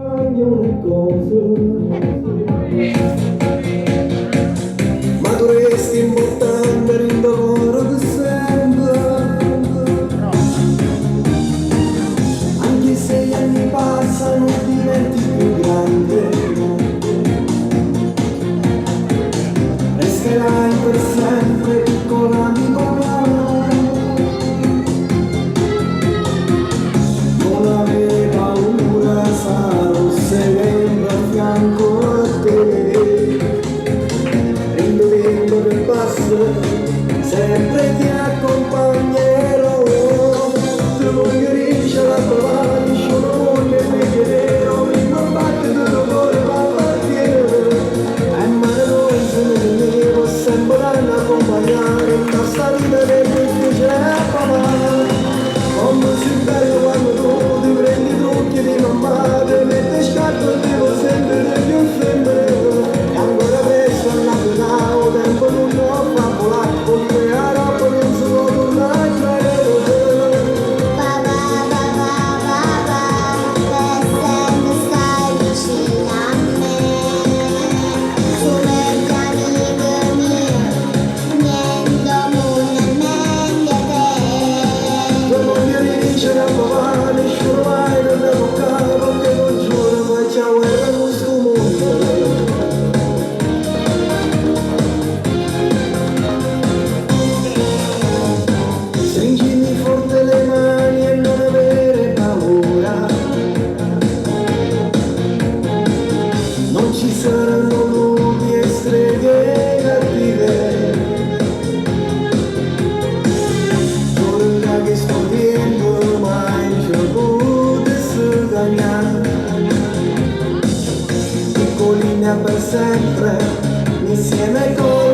Ogni cosa, ma dovresti importante il lavoro di sempre, anche se gli anni passano diventi più grande, resterai per sempre piccola amico mio, non avere paura, sarò sempre a fianco a te, indovino che passo, sempre ti accompagnerò, ti voglio riuscire a trovare, sono molte me chiederò, mi combatte tutto cuore va a partire, e mano non se ne devo sempre accompagnare, una salita del mio c'è papà, come si bello quando tu ti prendi i trucchi di mamma, ti metti scarto e devo sempre più sempre, e ancora presto a Natale, tempo non può far volare, con quella roba non si può tornare a fare. Papà, papà, papà, per sempre stai vicino a me, come gli amici miei, niente mondo è meglio te. Non voglio riuscire a papà, nessuno mai non devo toccare, perché non giuro, faccia guerra con sto mondo. Stringimi forte le mani e non avere paura, non ci saranno lupi e streghe cattive, giuro che sto viendo mai ci potessi cambiare, piccolina per sempre, insieme con